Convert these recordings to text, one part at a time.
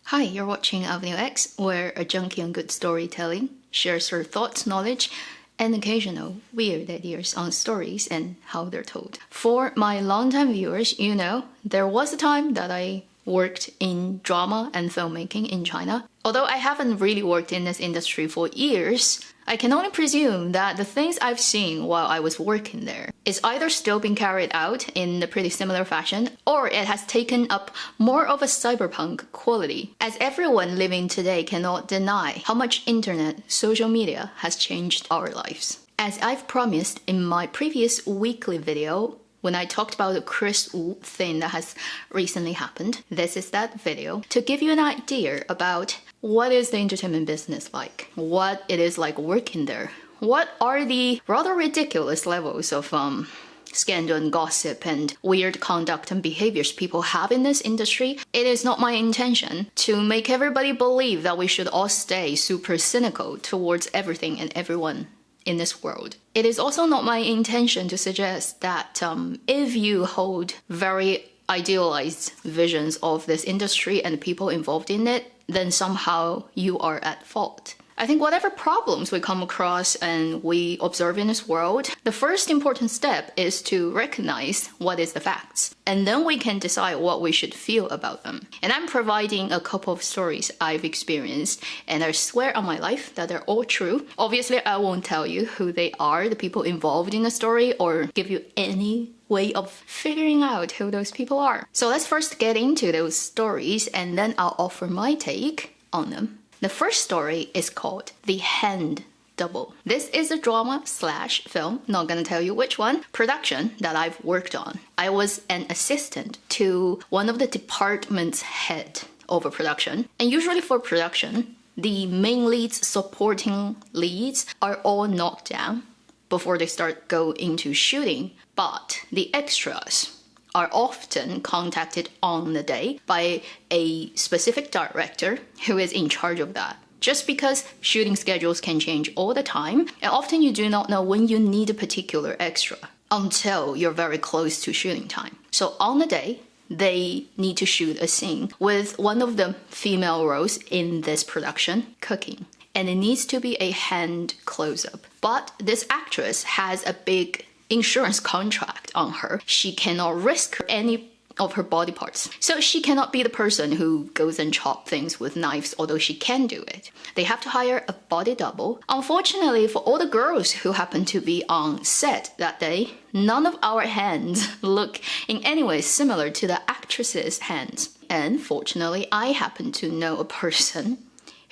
Hi, you're watching Avenue X, where a junkie on good storytelling shares her thoughts, knowledge, and occasional weird ideas on stories and how they're told. For my longtime viewers, you know, there was a time that I worked in drama and filmmaking in China. Although I haven't really worked in this industry for years, I can only presume that the things I've seen while I was working there is either still being carried out in a pretty similar fashion, or it has taken up more of a cyberpunk quality, as everyone living today cannot deny how much internet, social media has changed our lives. As I've promised in my previous weekly video, when I talked about the Chris Wu thing that has recently happened, this is that video to give you an idea about what is the entertainment business like, what it is like working there, what are the rather ridiculous levels of scandal and gossip and weird conduct and behaviors people have in this industry. It is not my intention to make everybody believe that we should all stay super cynical towards everything and everyone in this world. It is also not my intention to suggest that if you hold very idealized visions of this industry and the people involved in it, then somehow you are at fault. I think whatever problems we come across and we observe in this world, the first important step is to recognize what is the facts. And then we can decide what we should feel about them. And I'm providing a couple of stories I've experienced, and I swear on my life that they're all true. Obviously, I won't tell you who they are, the people involved in the story, or give you any way of figuring out who those people are. So let's first get into those stories, and then I'll offer my take on them. The first story is called The Hand Double. This is a drama/film, not gonna tell you which one, production that I've worked on. I was an assistant to one of the department's head over production. And usually for production, the main leads, supporting leads are all knocked down before they start go into shooting. But the extras are often contacted on the day by a specific director who is in charge of that. Just because shooting schedules can change all the time, and often you do not know when you need a particular extra until you're very close to shooting time. So on the day, they need to shoot a scene with one of the female roles in this production cooking. And it needs to be a hand close-up. But this actress has a big insurance contract on her. She cannot risk any of her body parts. So she cannot be the person who goes and chop things with knives, although she can do it. They have to hire a body double. Unfortunately, for all the girls who happen to be on set that day, none of our hands look in any way similar to the actress's hands. And fortunately, I happen to know a person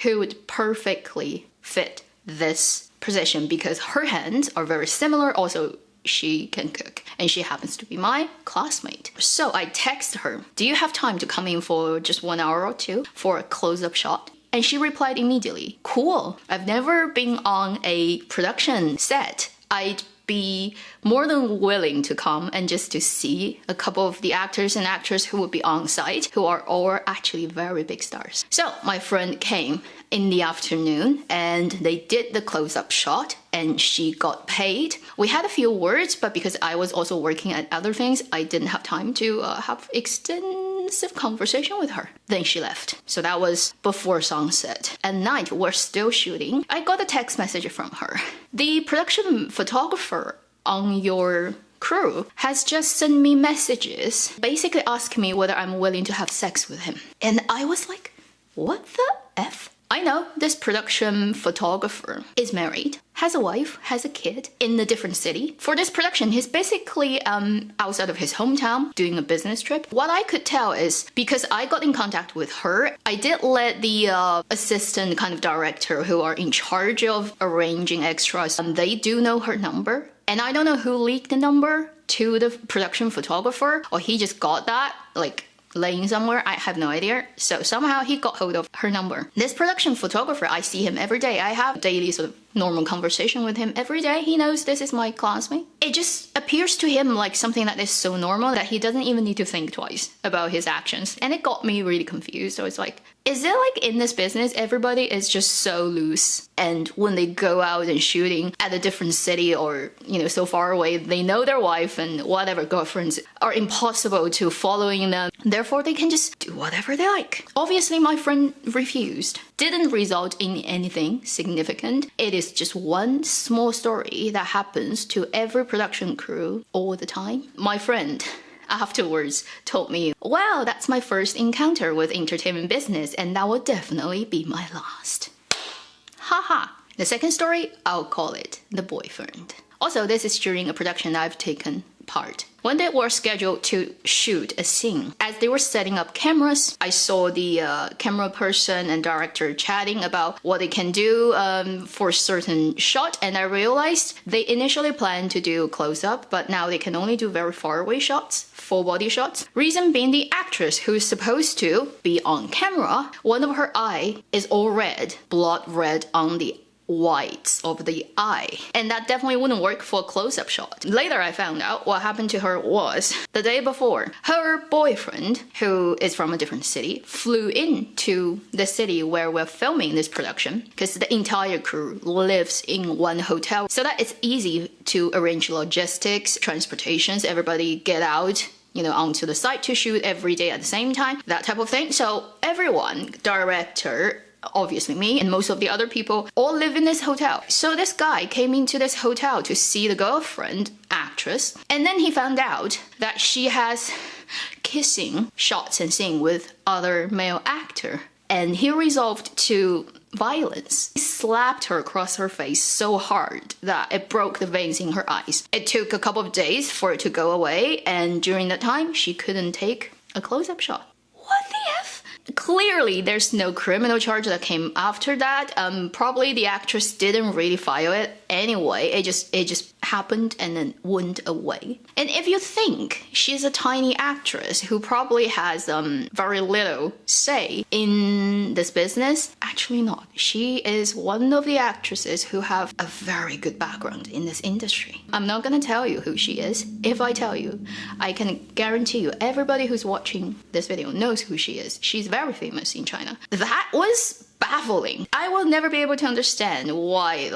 who would perfectly fit this position because her hands are very similar. Also, she can cook, and she happens to be my classmate. So I text her, do you have time to come in for just 1 hour or two for a close-up shot? And she replied immediately, cool. I've never been on a production set. I'd be more than willing to come and just to see a couple of the actors and actresses who would be on site, who are all actually very big stars. So my friend came in the afternoon and they did the close-up shot and she got paid. We had a few words, but because I was also working at other things, I didn't have time to have extensive conversation with her. Then she left. So that was before sunset. At night, we're still shooting. I got a text message from her. The production photographer on your crew has just sent me messages, basically asking me whether I'm willing to have sex with him. And I was like, what the F? I know this production photographer is married, has a wife, has a kid in a different city. For this production, he's basically outside of his hometown doing a business trip. What I could tell is, because I got in contact with her, I did let the assistant kind of director who are in charge of arranging extras, they do know her number. And I don't know who leaked the number to the production photographer, or he just got that, like, laying somewhere, I have no idea. So somehow he got hold of her number. This production photographer, I see him every day. I have daily sort of normal conversation with him every day. He knows this is my classmate. It just appears to him like something that is so normal that he doesn't even need to think twice about his actions. And it got me really confused. So it's like, Is it like in this business, everybody is just so loose? And when they go out and shooting at a different city or, so far away, they know their wife and whatever girlfriends are impossible to following them. Therefore, they can just do whatever they like. Obviously, my friend refused. Didn't result in anything significant. It is just one small story that happens to every production crew all the time. My friend afterwards told me, well, that's my first encounter with entertainment business and that will definitely be my last. Haha. The second story, I'll call it the boyfriend. Also, this is during a production I've taken part. When they were scheduled to shoot a scene, as they were setting up cameras, I saw the camera person and director chatting about what they can do for a certain shot, and I realized they initially planned to do close-up, but now they can only do very far-away shots, full body shots. Reason being, the actress who's supposed to be on camera, one of her eye is all red, blood red on the whites of the eye, and that definitely wouldn't work for a close-up shot. Later I found out what happened to her was the day before, her boyfriend, who is from a different city, flew into the city where we're filming this production because the entire crew lives in one hotel, so that it's easy to arrange logistics, transportations, everybody get out onto the site to shoot every day at the same time, that type of thing. So everyone, director, obviously me, and most of the other people all live in this hotel. So this guy came into this hotel to see the girlfriend, actress, and then he found out that she has kissing shots and scene with other male actor. And he resolved to violence. He slapped her across her face so hard that it broke the veins in her eyes. It took a couple of days for it to go away, and during that time, she couldn't take a close-up shot. What the F? Clearly, there's no criminal charge that came after that. Probably the actress didn't really file it anyway. It just happened and then went away. And if you think she's a tiny actress who probably has very little say in this business, actually not. She is one of the actresses who have a very good background in this industry. I'm not gonna tell you who she is. If I tell you, I can guarantee you everybody who's watching this video knows who she is. She's very famous in China. That was baffling. I will never be able to understand why,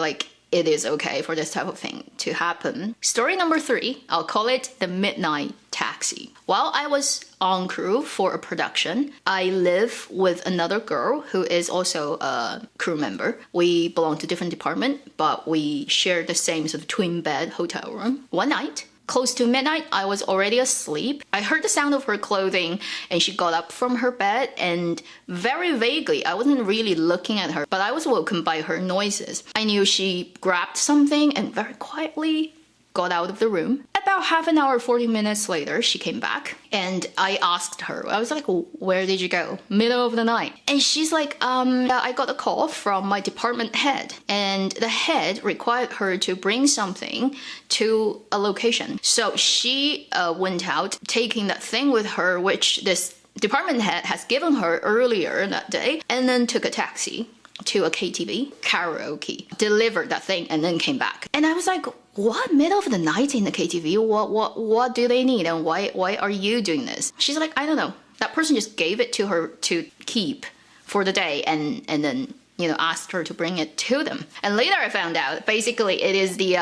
it is okay for this type of thing to happen. Story number 3, I'll call it the midnight taxi. While I was on crew for a production, I live with another girl who is also a crew member. We belong to different department, but we share the same sort of twin bed hotel room. One night, close to midnight, I was already asleep. I heard the sound of her clothing and she got up from her bed, and very vaguely, I wasn't really looking at her, but I was woken by her noises. I knew she grabbed something and very quietly got out of the room. About half an hour, 40 minutes later, she came back and I asked her, I was like, where did you go? Middle of the night. And she's like, I got a call from my department head, and the head required her to bring something to a location. So she went out taking that thing with her, which this department head has given her earlier that day, and then took a taxi to a KTV, karaoke, delivered that thing, and then came back. And I was like, what? Middle of the night in the KTV? What do they need? And why are you doing this? She's like, I don't know. That person just gave it to her to keep for the day, and then asked her to bring it to them. And later I found out, basically it is the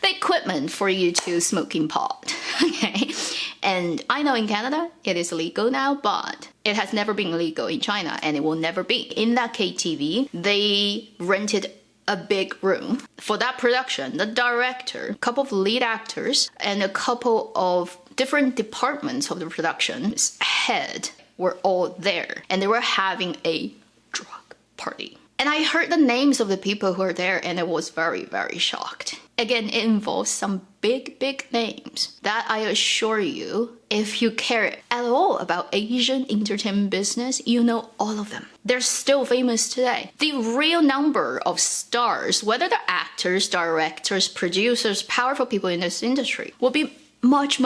the equipment for you to smoke in pot. Okay. And I know in Canada it is legal now, but it has never been legal in China, and it will never be. In that KTV, they rented a big room. For that production, the director, a couple of lead actors, and a couple of different departments of the production's head were all there, and they were having a drug party. And I heard the names of the people who are there, and I was very, very shocked. Again, it involves some big names that I assure you, if you care at all about Asian entertainment business, you know all of them. They're still famous today. The real number of stars, whether they're actors, directors, producers, powerful people in this industry, will be much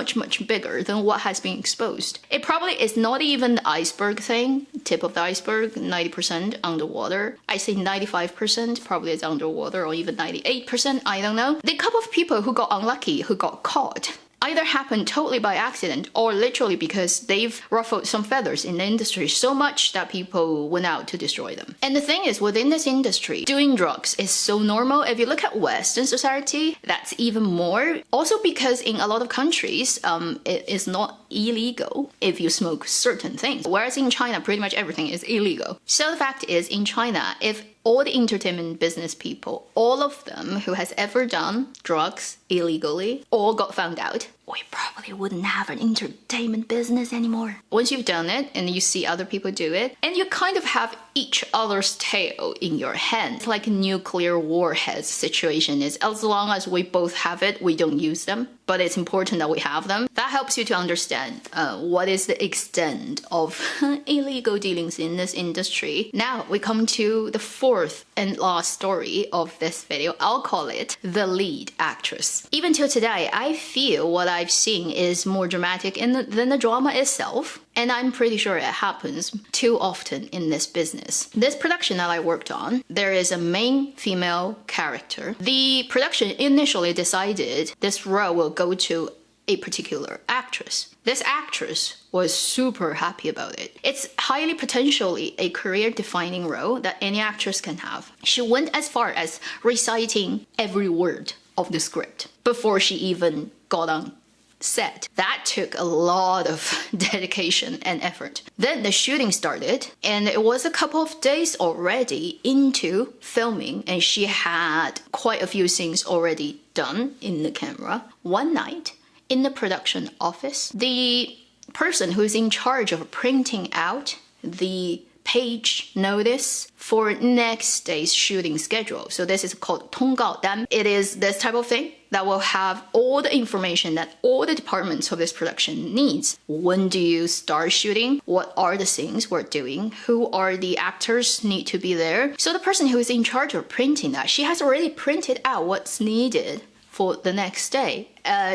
bigger than what has been exposed. It probably is not even the iceberg thing, tip of the iceberg, 90% underwater. I say 95% probably is underwater, or even 98%, I don't know. The couple of people who got unlucky, who got caught, either happened totally by accident or literally because they've ruffled some feathers in the industry so much that people went out to destroy them. And the thing is, within this industry, doing drugs is so normal. If you look at Western society, that's even more. Also because in a lot of countries, it is not illegal if you smoke certain things. Whereas in China, pretty much everything is illegal. So the fact is, in China, if all the entertainment business people, all of them who has ever done drugs illegally, all got found out, we probably wouldn't have an entertainment business anymore. Once you've done it and you see other people do it, and you kind of have each other's tail in your hand. It's like a nuclear warheads situation is, as long as we both have it, we don't use them. But it's important that we have them. That helps you to understand what is the extent of illegal dealings in this industry. Now we come to the fourth and last story of this video. I'll call it the lead actress. Even till today, I feel what I've seen is more dramatic than the drama itself. And I'm pretty sure it happens too often in this business. This production that I worked on, there is a main female character. The production initially decided this role will go to a particular actress. This actress was super happy about it. It's highly potentially a career-defining role that any actress can have. She went as far as reciting every word of the script before she even got on set. That took a lot of dedication and effort. Then the shooting started, and it was a couple of days already into filming, and she had quite a few scenes already done in the camera. One night in the production office, the person who's in charge of printing out the page notice for next day's shooting schedule. So this is called 通告单. It is this type of thing that will have all the information that all the departments of this production needs. When do you start shooting? What are the scenes we're doing? Who are the actors need to be there? So the person who is in charge of printing that, she has already printed out what's needed for the next day.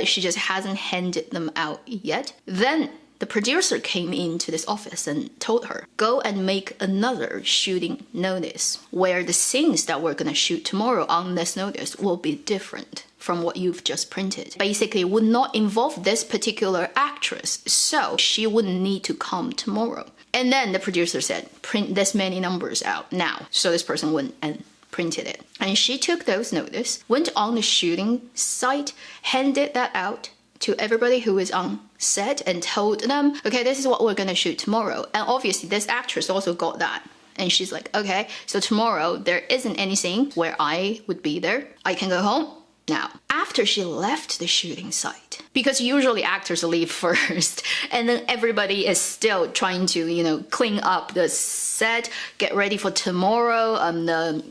She just hasn't handed them out yet. Then the producer came into this office and told her, go and make another shooting notice where the scenes that we're gonna shoot tomorrow on this notice will be different from what you've just printed. Basically, would not involve this particular actress, so she wouldn't need to come tomorrow. And then the producer said, print this many numbers out now. So this person went and printed it. And she took those notice, went on the shooting site, handed that out to everybody who is on set and told them, okay, this is what we're gonna shoot tomorrow. And obviously this actress also got that. And she's like, okay, so tomorrow there isn't any scene where I would be there. I can go home now. After she left the shooting site, because usually actors leave first, and then everybody is still trying to, clean up the set, get ready for tomorrow.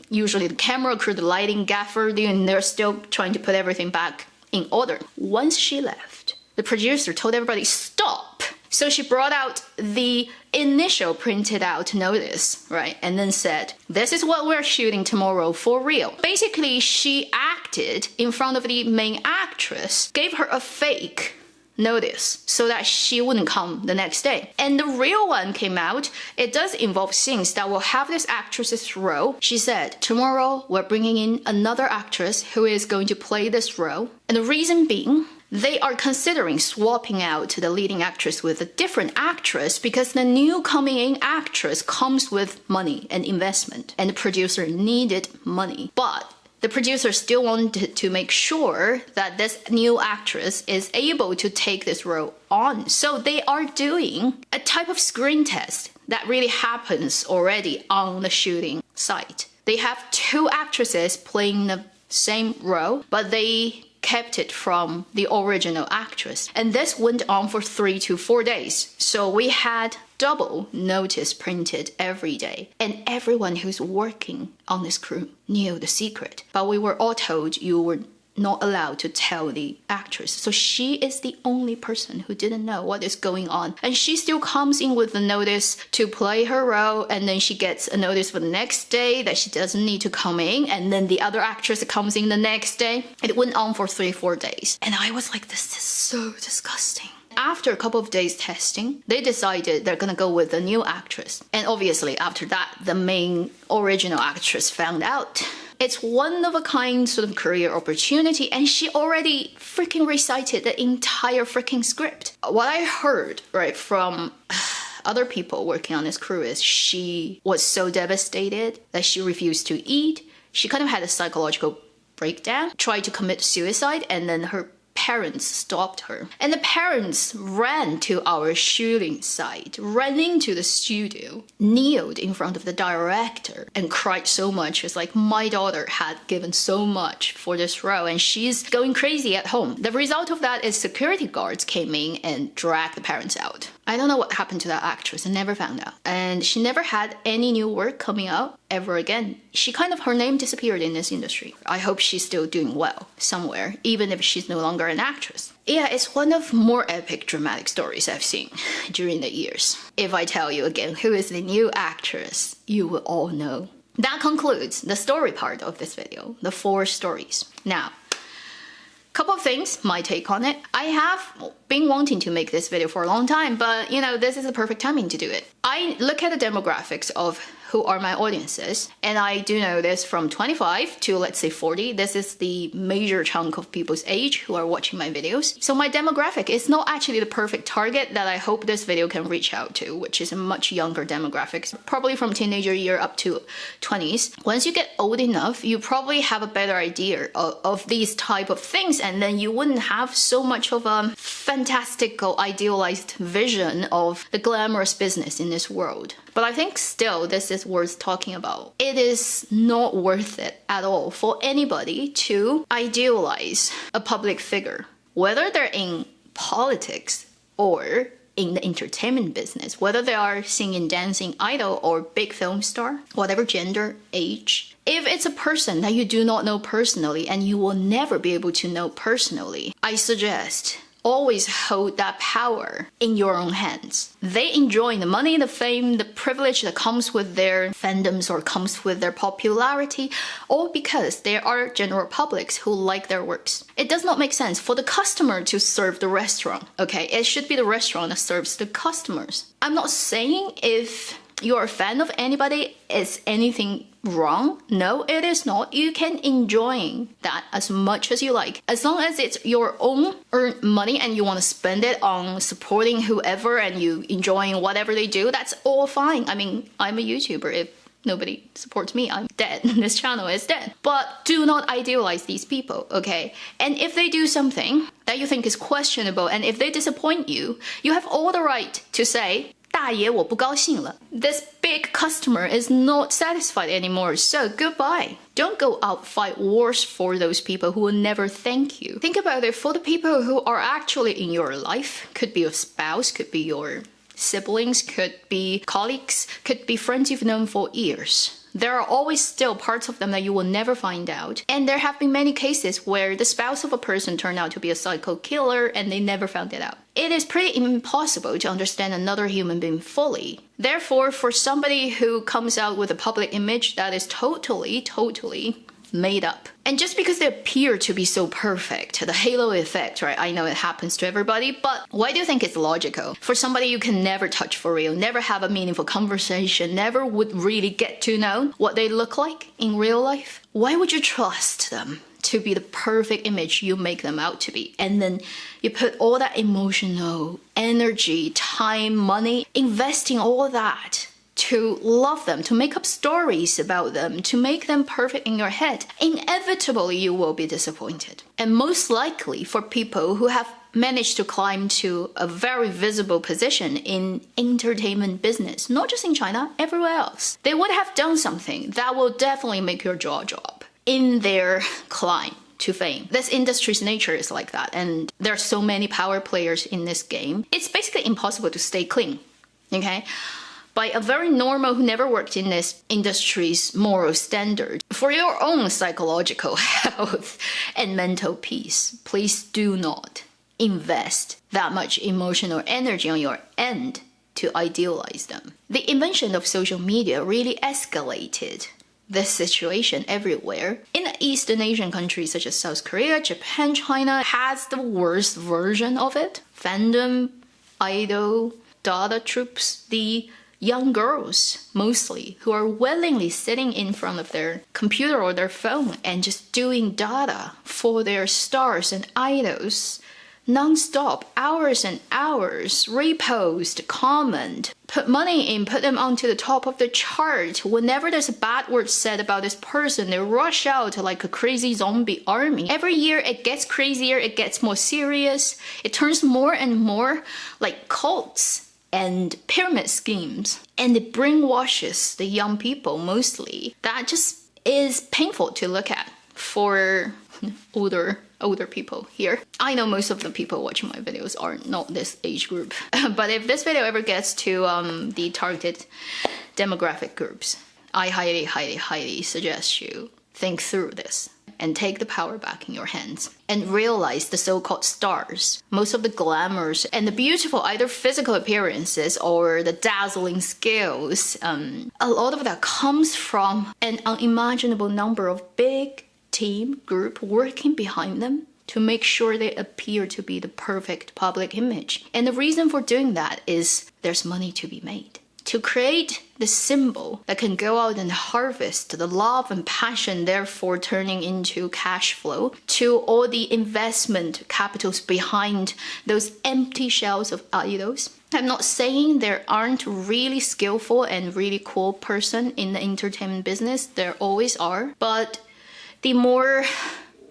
Usually the camera crew, the lighting gaffer, and they're still trying to put everything back in order. Once she left, the producer told everybody, stop. So she brought out the initial printed out notice, right? And then said, this is what we're shooting tomorrow for real. Basically, she acted in front of the main actress, gave her a fake notice so that she wouldn't come the next day. And the real one came out. It does involve scenes that will have this actress's role. She said, tomorrow we're bringing in another actress who is going to play this role. And the reason being, they are considering swapping out the leading actress with a different actress because the new coming in actress comes with money and investment, and the producer needed money. But the producer still wanted to make sure that this new actress is able to take this role on. So they are doing a type of screen test that really happens already on the shooting site. They have two actresses playing the same role, but they kept it from the original actress. And this went on for 3 to 4 days. So we had double notice printed every day. And everyone who's working on this crew knew the secret. But we were all told you were not allowed to tell the actress. So she is the only person who didn't know what is going on. And she still comes in with the notice to play her role, and then she gets a notice for the next day that she doesn't need to come in, and then the other actress comes in the next day. It went on for 3-4 days. And I was like, this is so disgusting. After a couple of days testing, they decided they're gonna go with the new actress. And obviously after that, the main original actress found out It's one of a kind sort of career opportunity, and she already freaking recited the entire freaking script. What I heard, right, from other people working on this crew is she was so devastated that she refused to eat. She kind of had a psychological breakdown, tried to commit suicide, and then her parents stopped her. And the parents ran to our shooting site, ran into the studio, kneeled in front of the director, and cried so much. It's like, my daughter had given so much for this role, and she's going crazy at home. The result of that is security guards came in and dragged the parents out. I don't know what happened to that actress. I never found out. And she never had any new work coming out ever again. Her name disappeared in this industry. I hope she's still doing well somewhere, even if she's no longer an actress. Yeah, it's one of more epic dramatic stories I've seen during the years. If I tell you again who is the new actress, you will all know. That concludes the story part of this video, the 4 stories. Now, couple of things, my take on it. I have been wanting to make this video for a long time, but this is the perfect timing to do it. I look at the demographics of who are my audiences, and I do know this from 25 to let's say 40. This is the major chunk of people's age who are watching my videos. So my demographic is not actually the perfect target that I hope this video can reach out to, which is a much younger demographic, probably from teenager year up to 20s. Once you get old enough, you probably have a better idea of these type of things, and then you wouldn't have so much of a fantastical idealized vision of the glamorous business in this world. But I think still this is worth talking about. It is not worth it at all for anybody to idealize a public figure, whether they're in politics or in the entertainment business, whether they are singing, dancing idol or big film star, whatever gender, age. If it's a person that you do not know personally and you will never be able to know personally, I suggest always hold that power in your own hands. They enjoy the money, the fame, the privilege that comes with their fandoms or comes with their popularity, all because there are general publics who like their works. It does not make sense for the customer to serve the restaurant, okay? It should be the restaurant that serves the customers. I'm not saying if you're a fan of anybody, is anything wrong? No, it is not. You can enjoy that as much as you like. As long as it's your own earned money and you want to spend it on supporting whoever and you enjoying whatever they do, that's all fine. I mean, I'm a YouTuber. If nobody supports me, I'm dead. This channel is dead. But do not idealize these people, okay? And if they do something that you think is questionable and if they disappoint you, you have all the right to say, 大爷我不高兴了. This big customer is not satisfied anymore, so goodbye. Don't go out fight wars for those people who will never thank you. Think about it, for the people who are actually in your life, could be your spouse, could be your siblings, could be colleagues, could be friends you've known for years. There are always still parts of them that you will never find out. And there have been many cases where the spouse of a person turned out to be a psycho killer and they never found it out. It is pretty impossible to understand another human being fully. Therefore, for somebody who comes out with a public image that is totally made up. And just because they appear to be so perfect, the halo effect, right? I know it happens to everybody, but why do you think it's logical? For somebody you can never touch for real, never have a meaningful conversation, never would really get to know what they look like in real life, why would you trust them to be the perfect image you make them out to be? And then you put all that emotional energy, time, money, investing all that to love them, to make up stories about them, to make them perfect in your head. Inevitably, you will be disappointed. And most likely for people who have managed to climb to a very visible position in entertainment business, not just in China, everywhere else, they would have done something that will definitely make your jaw drop in their climb to fame. This industry's nature is like that, and there are so many power players in this game. It's basically impossible to stay clean, okay? By a very normal who never worked in this industry's moral standard. For your own psychological health and mental peace, please do not invest that much emotional energy on your end to idealize them. The invention of social media really escalated this situation everywhere. In the Eastern Asian countries such as South Korea, Japan, China has the worst version of it. Fandom, idol, data troops, the young girls mostly who are willingly sitting in front of their computer or their phone and just doing data for their stars and idols non-stop, hours and hours, repost, comment, put money in, put them onto the top of the chart. Whenever there's a bad word said about this person, they rush out like a crazy zombie army. Every year it gets crazier, it gets more serious, it turns more and more like cults and pyramid schemes, and it brainwashes the young people mostly. That just is painful to look at for older people here. I know most of the people watching my videos are not this age group, but if this video ever gets to the targeted demographic groups, I highly suggest you think through this and take the power back in your hands and realize the so-called stars, most of the glamours and the beautiful either physical appearances or the dazzling skills, a lot of that comes from an unimaginable number of big team group working behind them to make sure they appear to be the perfect public image. And the reason for doing that is there's money to be made. To create the symbol that can go out and harvest the love and passion, therefore turning into cash flow, to all the investment capitals behind those empty shells of idols. I'm not saying there aren't really skillful and really cool person in the entertainment business. There always are. But the more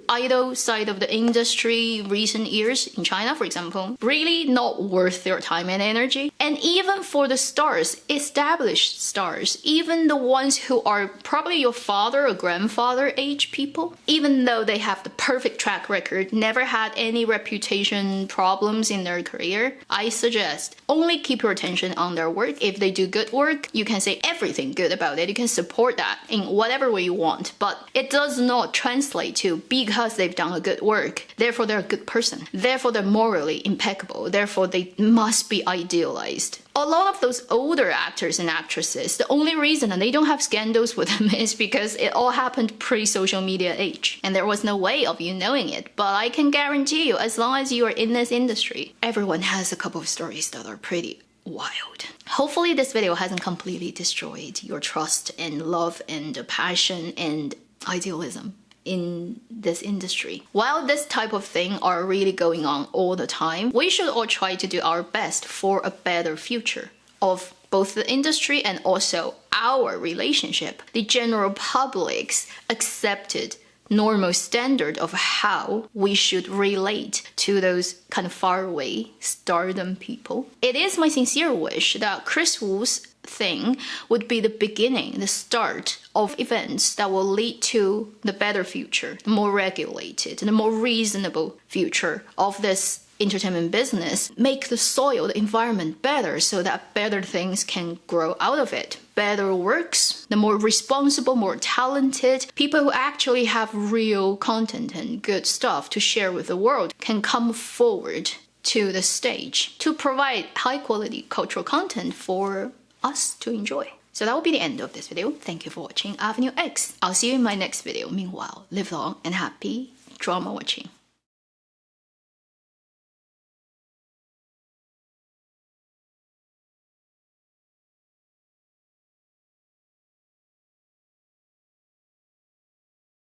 idol side of the industry recent years in China, for example, really not worth their time and energy. And even for the stars, established stars, even the ones who are probably your father or grandfather age people, even though they have the perfect track record, never had any reputation problems in their career, I suggest only keep your attention on their work. If they do good work, you can say everything good about it. You can support that in whatever way you want, but it does not translate to because they've done a good work, therefore they're a good person, therefore they're morally impeccable, therefore they must be idealized. A lot of those older actors and actresses, the only reason that they don't have scandals with them is because it all happened pre-social media age, and there was no way of you knowing it. But I can guarantee you, as long as you are in this industry, everyone has a couple of stories that are pretty wild. Hopefully this video hasn't completely destroyed your trust and love and passion and idealism in this industry. While this type of thing are really going on all the time, we should all try to do our best for a better future of both the industry and also our relationship, the general public's accepted normal standard of how we should relate to those kind of faraway stardom people. It is my sincere wish that Chris Wu's thing would be the beginning, the start of events that will lead to the better future, the more regulated, the more reasonable future of this entertainment business. Make the soil, the environment better so that better things can grow out of it. Better works, the more responsible, more talented people who actually have real content and good stuff to share with the world can come forward to the stage to provide high quality cultural content for us to enjoy. So that will be the end of this video. Thank you for watching Avenue X. I'll see you in my next video. Meanwhile, live long and happy drama watching.